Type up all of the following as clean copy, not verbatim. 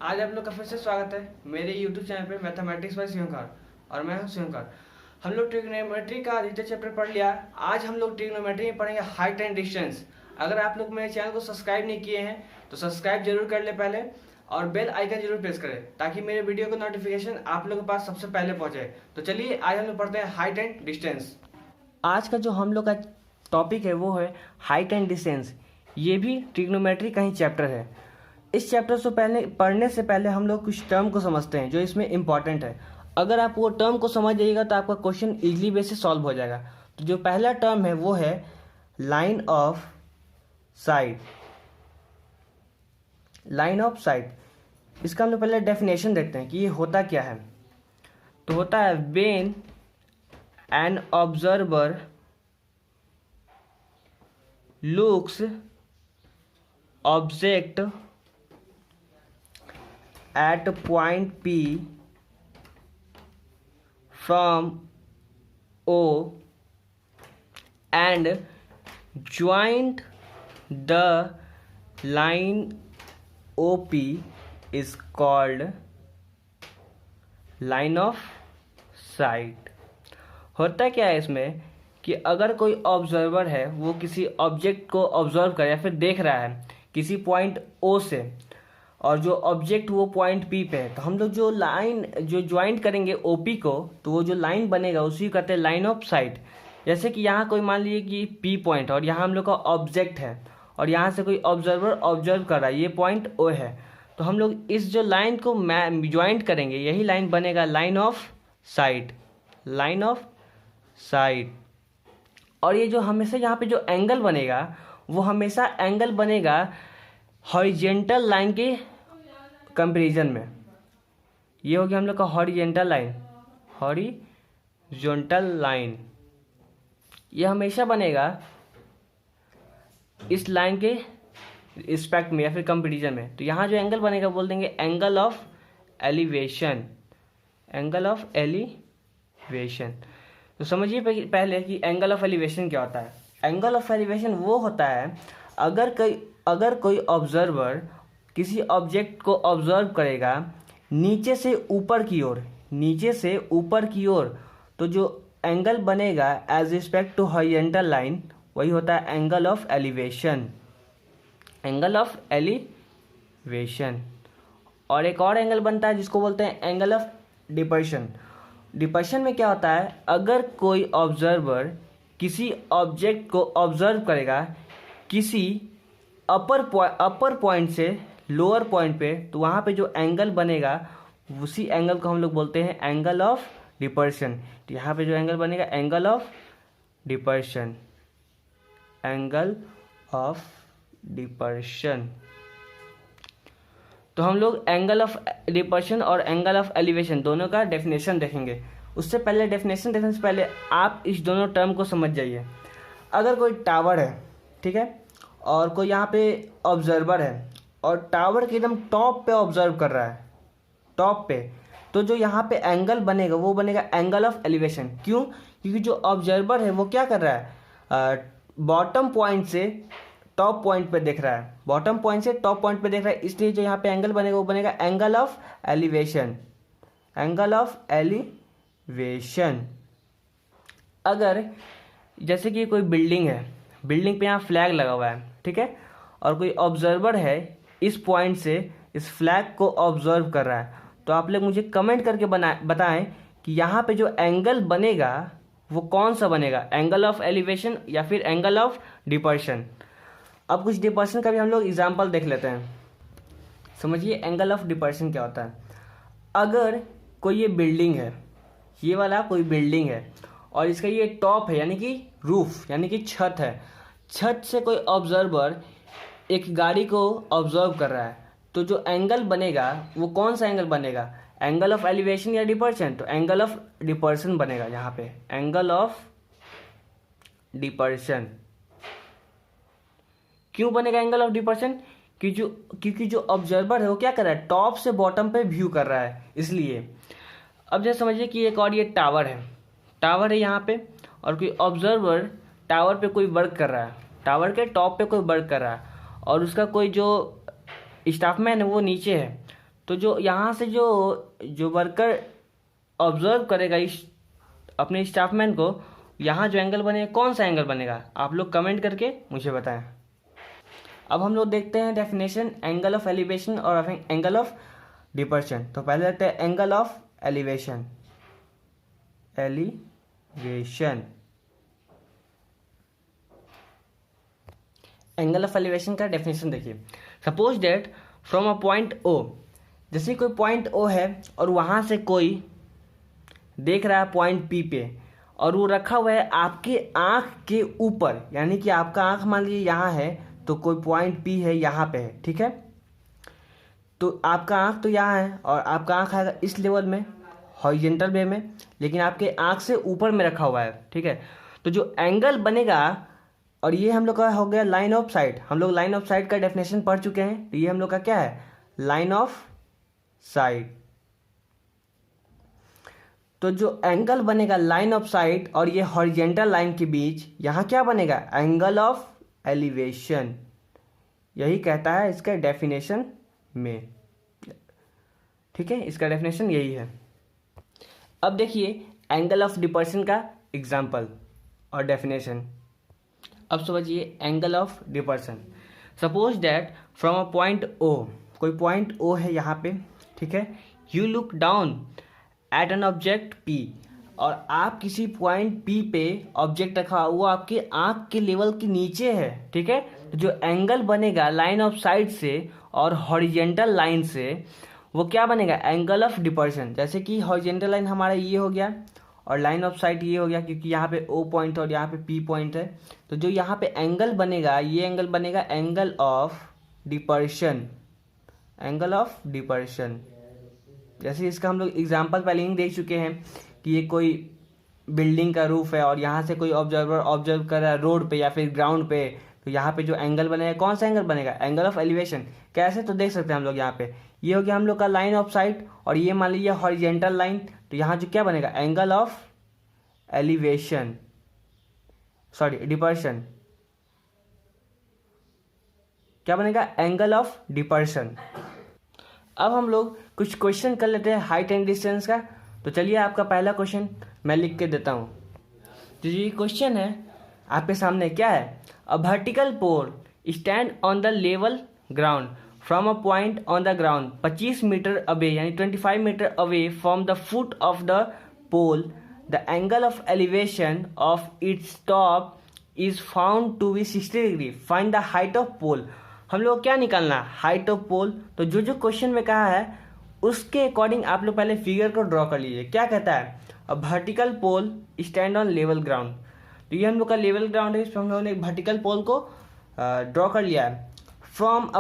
आज आप लोग का फिर से स्वागत है मेरे YouTube चैनल पे मैथमेटिक्स बाय शिवकार और मैं हूं शिवकार। हम लोग ट्रिग्नोमेट्री का द्वितीय चैप्टर पढ़ लिया। आज हम लोग ट्रिग्नोमेट्री में पढ़ेंगे हाइट एंड डिस्टेंस। अगर आप लोग मेरे चैनल को सब्सक्राइब नहीं किए हैं तो सब्सक्राइब जरूर कर ले पहले और बेल आइकन जरूर प्रेस करें ताकि मेरे वीडियो का नोटिफिकेशन आप लोगों के पास सबसे पहले पहुंचे। तो चलिए आज हम लोग पढ़ते हैं हाइट एंड डिस्टेंस। आज का जो हम लोग का टॉपिक है वो है हाइट एंड डिस्टेंस। ये भी ट्रिग्नोमेट्री का ही चैप्टर है। इस चैप्टर से पढ़ने से पहले हम लोग कुछ टर्म को समझते हैं जो इसमें इम्पॉर्टेंट है। अगर आप वो टर्म को समझ जाइएगा तो आपका क्वेश्चन इजीली वे से सॉल्व हो जाएगा। तो जो पहला टर्म है वो है line of site. Line of site, इसका हम लोग पहले डेफिनेशन देखते हैं कि ये होता क्या है। तो होता है when an observer looks object at point P from O and joined the line OP is called line of sight। होता क्या है इसमें कि अगर कोई ऑब्जर्वर है वो किसी ऑब्जेक्ट को ऑब्जर्व कर या फिर देख रहा है किसी पॉइंट O से और जो ऑब्जेक्ट वो पॉइंट पी पे है, तो हम लोग जो लाइन जो ज्वाइंट करेंगे ओपी को तो वो जो लाइन बनेगा उसी को कहते हैं लाइन ऑफ साइट। जैसे कि यहाँ कोई मान लीजिए कि पी पॉइंट और यहाँ हम लोग का ऑब्जेक्ट है और यहाँ से कोई ऑब्जर्वर ऑब्जर्व कर रहा है, ये पॉइंट ओ है। तो हम लोग इस जो लाइन को ज्वाइंट करेंगे यही लाइन बनेगा line of site. Line of site. और ये जो हमेशा यहाँ पे जो एंगल बनेगा वो हमेशा एंगल बनेगा हॉरिजेंटल लाइन के कंपैरिजन में। ये हो गया हम लोग का हॉरिजेंटल लाइन। हॉरिजॉन्टल लाइन ये हमेशा बनेगा इस लाइन के रिस्पेक्ट में या फिर कंपैरिजन में। तो यहाँ जो एंगल बनेगा बोल देंगे angle of elevation. Angle of elevation. तो समझिए पहले कि एंगल ऑफ एलिवेशन क्या होता है। एंगल ऑफ एलिवेशन वो होता है अगर कोई ऑब्जर्वर किसी ऑब्जेक्ट को ऑब्जर्व करेगा नीचे से ऊपर की ओर, नीचे से ऊपर की ओर, तो जो एंगल बनेगा as respect to horizontal line वही होता है angle of elevation. Angle of elevation. और एक और एंगल बनता है जिसको बोलते हैं एंगल ऑफ डिपर्शन। डिपर्शन में क्या होता है, अगर कोई ऑब्जर्वर किसी ऑब्जेक्ट को ऑब्जर्व करेगा किसी अपर पॉइंट से लोअर पॉइंट पे, तो वहाँ पे जो एंगल बनेगा उसी एंगल को हम लोग बोलते हैं एंगल ऑफ डिपर्शन। तो यहाँ पे जो एंगल बनेगा angle of depression. Angle of depression. तो हम लोग एंगल ऑफ डिपर्शन और एंगल ऑफ एलिवेशन दोनों का डेफिनेशन देखेंगे। उससे पहले डेफिनेशन देखने से पहले आप इस दोनों टर्म को समझ जाइए। अगर कोई टावर है, ठीक है, और कोई यहाँ पे ऑब्जर्वर है और टावर के एकदम टॉप पे ऑब्जर्व कर रहा है, टॉप पे, तो जो यहाँ पे एंगल बनेगा वो बनेगा एंगल ऑफ एलिवेशन। क्यों? क्योंकि जो ऑब्जर्वर है वो क्या कर रहा है, बॉटम पॉइंट से टॉप पॉइंट पे देख रहा है, बॉटम पॉइंट से टॉप पॉइंट पे देख रहा है, इसलिए जो यहाँ पे एंगल बनेगा वो बनेगा angle of elevation. Angle of elevation. अगर जैसे कि कोई बिल्डिंग है, बिल्डिंग पे यहाँ फ्लैग लगा हुआ है, ठीक है, और कोई ऑब्जर्वर है इस पॉइंट से इस फ्लैग को ऑब्जर्व कर रहा है, तो आप लोग मुझे कमेंट करके बताएं कि यहाँ पे जो एंगल बनेगा वो कौन सा बनेगा, एंगल ऑफ एलिवेशन या फिर एंगल ऑफ डिपर्शन। अब कुछ डिपर्शन का भी हम लोग एग्जाम्पल देख लेते हैं। समझिए एंगल ऑफ डिपर्शन क्या होता है। अगर कोई ये बिल्डिंग है, ये वाला कोई बिल्डिंग है और इसका ये टॉप है यानी कि रूफ यानी कि छत है, छत से कोई ऑब्जर्वर एक गाड़ी को ऑब्जर्व कर रहा है, तो जो एंगल बनेगा वो कौन सा एंगल बनेगा, एंगल ऑफ एलिवेशन या डिपर्शन? तो एंगल ऑफ डिपर्शन बनेगा यहाँ पे, एंगल ऑफ डिपर्शन। क्यों बनेगा एंगल ऑफ डिपर्शन? क्योंकि जो ऑब्जर्वर है वो क्या कर रहा है, टॉप से बॉटम पे व्यू कर रहा है, इसलिए। अब जैसे समझिए कि एक और ये टावर है यहाँ पे और कोई ऑब्जर्वर टावर पे कोई वर्क कर रहा है, टावर के टॉप पे कोई वर्क कर रहा है और उसका कोई जो स्टाफमैन है वो नीचे है, तो जो यहाँ से जो जो वर्कर ऑब्जर्व करेगा इस अपने स्टाफमैन को, यहाँ जो एंगल बनेगा कौन सा एंगल बनेगा, आप लोग कमेंट करके मुझे बताएं। अब हम लोग देखते हैं डेफिनेशन एंगल ऑफ एलिवेशन और एंगल ऑफ डिपर्शन। तो पहले देखते हैं angle of elevation. Angle of elevation का डेफिनेशन देखिए। Suppose that from a point O, जैसे कोई पॉइंट ओ है और वहाँ से कोई देख रहा है पॉइंट पी पे, और वो रखा हुआ है आपके आँख के ऊपर, यानी कि आपका आँख मान लीजिए यहाँ है तो कोई पॉइंट पी है यहाँ पे है, ठीक है। तो आपका आँख तो यहाँ है और आपका आँख आएगा इस लेवल में हॉरिजॉन्टल वे में, लेकिन आपके आँख से ऊपर में रखा हुआ है, ठीक है। तो जो एंगल बनेगा, और ये हम लोग का हो गया लाइन ऑफ साइट। हम लोग लाइन ऑफ साइट का डेफिनेशन पढ़ चुके हैं, तो ये हम लोग का क्या है, लाइन ऑफ साइट। तो जो एंगल बनेगा लाइन ऑफ साइट और ये हॉरिजॉन्टल लाइन के बीच, यहाँ क्या बनेगा, एंगल ऑफ एलिवेशन। यही कहता है इसका डेफिनेशन में, ठीक है, इसका डेफिनेशन यही है। अब देखिए एंगल ऑफ डिपर्शन का एग्जाम्पल और डेफिनेशन। अब समझिए angle of depression. Suppose that from a point O, कोई पॉइंट ओ है यहाँ पे, ठीक है। You look down at an object P, और आप किसी पॉइंट पी पे ऑब्जेक्ट रखा वो आपके आँख के लेवल के नीचे है, ठीक है। तो जो एंगल बनेगा लाइन ऑफ साइट से और हॉरिजॉन्टल लाइन से, वो क्या बनेगा, एंगल ऑफ डिपर्शन। जैसे कि हॉरिजॉन्टल लाइन हमारा ये हो गया और लाइन ऑफ साइट ये हो गया, क्योंकि यहाँ पे ओ पॉइंट और यहाँ पे पी पॉइंट है। तो जो यहाँ पे एंगल बनेगा, ये एंगल बनेगा angle of depression, angle of डिपर्शन। जैसे इसका हम लोग एग्जांपल पहले ही देख चुके हैं कि ये कोई बिल्डिंग का रूफ है और यहाँ से कोई ऑब्जर्वर ऑब्जर्व कर रहा है रोड पे या फिर ग्राउंड पे, तो यहाँ पे जो एंगल बनेगा कौन सा एंगल बनेगा, एंगल ऑफ एलिवेशन। कैसे, तो देख सकते हैं हम लोग यहाँ पे, ये हो गया हम लोग का लाइन ऑफ साइट और ये मान लीजिए हॉरिजॉन्टल लाइन, तो यहाँ जो क्या बनेगा, एंगल ऑफ एलिवेशन, सॉरी डिपर्शन। क्या बनेगा, एंगल ऑफ डिपर्शन। अब हम लोग कुछ क्वेश्चन कर लेते हैं हाइट एंड डिस्टेंस का। तो चलिए आपका पहला क्वेश्चन मैं लिख के देता हूँ। तो ये क्वेश्चन है आपके सामने, क्या है, a vertical pole stand on the level ground from a point on the ground 25 metre away, यानी 25 metre away from the foot of the pole, the angle of elevation of its top is found to be 60 degree, find the height of pole. हम लोग क्या निकालना, height of पोल। तो जो जो question में कहा है उसके अकॉर्डिंग आप लोग पहले फिगर को ड्रॉ कर लीजिए। क्या कहता है, a vertical pole stand on level ground, तो ये हम लोग का लेवल ग्राउंड है, इस पर हम लोगों ने एक वर्टिकल पोल को ड्रॉ कर लिया है। From a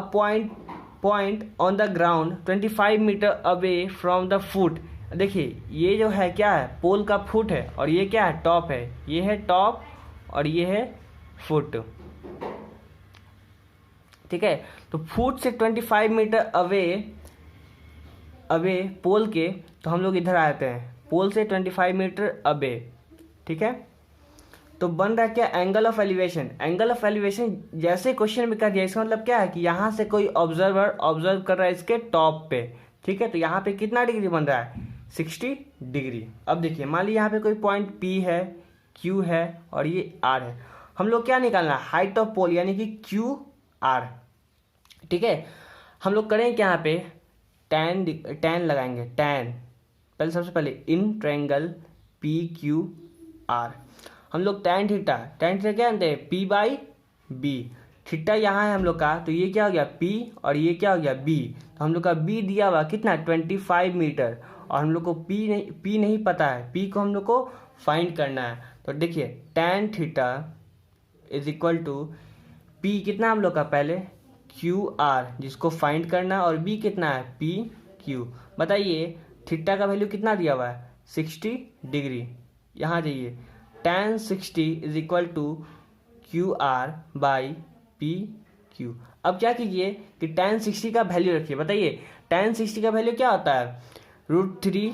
point on the ground 25 metre away from the foot. देखिए ये जो है क्या है, पोल का फुट है और ये क्या है, टॉप है। ये है टॉप और ये है फुट, ठीक है। तो फुट से 25 मीटर अवे पोल के, तो हम लोग इधर आते हैं, पोल से 25 मीटर अवे, ठीक है। तो बन रहा क्या, angle of elevation. Angle of elevation जैसे क्वेश्चन में कर दिया, इसका मतलब क्या है कि यहाँ से कोई ऑब्जर्वर ऑब्जर्व कर रहा है इसके टॉप पे, ठीक है। तो यहाँ पे कितना डिग्री बन रहा है, 60 डिग्री। अब देखिए मान लीजिए यहाँ पे कोई पॉइंट P है, Q है और ये R है। हम लोग क्या निकालना, हाइट ऑफ पोल, यानी कि QR, ठीक है। हम लोग करेंगे क्या, यहाँ पे tan लगाएंगे, tan पहले, सबसे पहले इन ट्रायंगल PQR हम लोग tan थीटा क्या जानते हैं, P/B। थीटा यहाँ है हम लोग का, तो ये क्या हो गया P और ये क्या हो गया B। तो हम लोग का B दिया हुआ कितना, 25 मीटर, और हम लोग को P नहीं पता है, P को हम लोग को फाइंड करना है। तो देखिए tan theta is equal to P कितना हम लोग का, पहले QR जिसको फाइंड करना, और B कितना है, PQ। बताइए थीटा का वैल्यू कितना दिया हुआ है, 60 डिग्री। यहाँ जाइए, tan 60 is equal to QR/PQ। अब क्या कीजिए कि tan 60 का वैल्यू रखिए। बताइए tan 60 का वैल्यू क्या होता है, √3,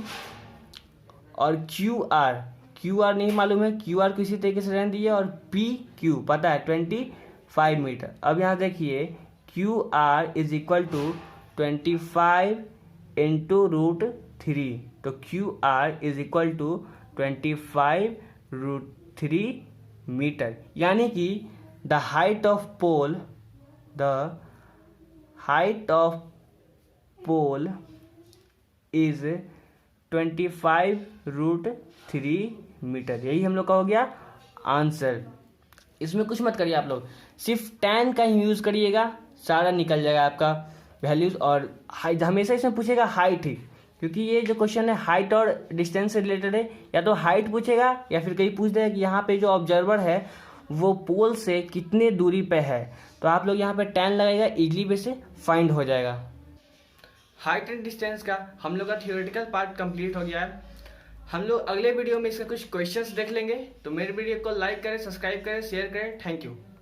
और QR नहीं मालूम है, QR को इसी तरीके से रहने दीजिए, और PQ पता है 25 मीटर। अब यहाँ देखिए QR is equal to 25 into root 3, तो QR is equal to 25√3 metre, यानी कि the height of pole is 25√3 metre. यही हम लोग का हो गया आंसर। इसमें कुछ मत करिए आप लोग, सिर्फ tan का ही यूज़ करिएगा, सारा निकल जाएगा आपका वैल्यूज़। और हाइट हमेशा इसमें पूछेगा हाइट ही, क्योंकि ये जो क्वेश्चन है हाइट और डिस्टेंस से रिलेटेड है। या तो हाइट पूछेगा या फिर कहीं पूछ देगा कि यहाँ पे जो ऑब्जर्वर है वो पोल से कितने दूरी पे है, तो आप लोग यहाँ पे tan लगाएगा, इजली वे से फाइंड हो जाएगा। हाइट एंड डिस्टेंस का हम लोग का थियोरेटिकल पार्ट कंप्लीट हो गया है। हम लोग अगले वीडियो में इसका कुछ क्वेश्चंस देख लेंगे। तो मेरे वीडियो को लाइक करें, सब्सक्राइब करें, शेयर करें। Thank you.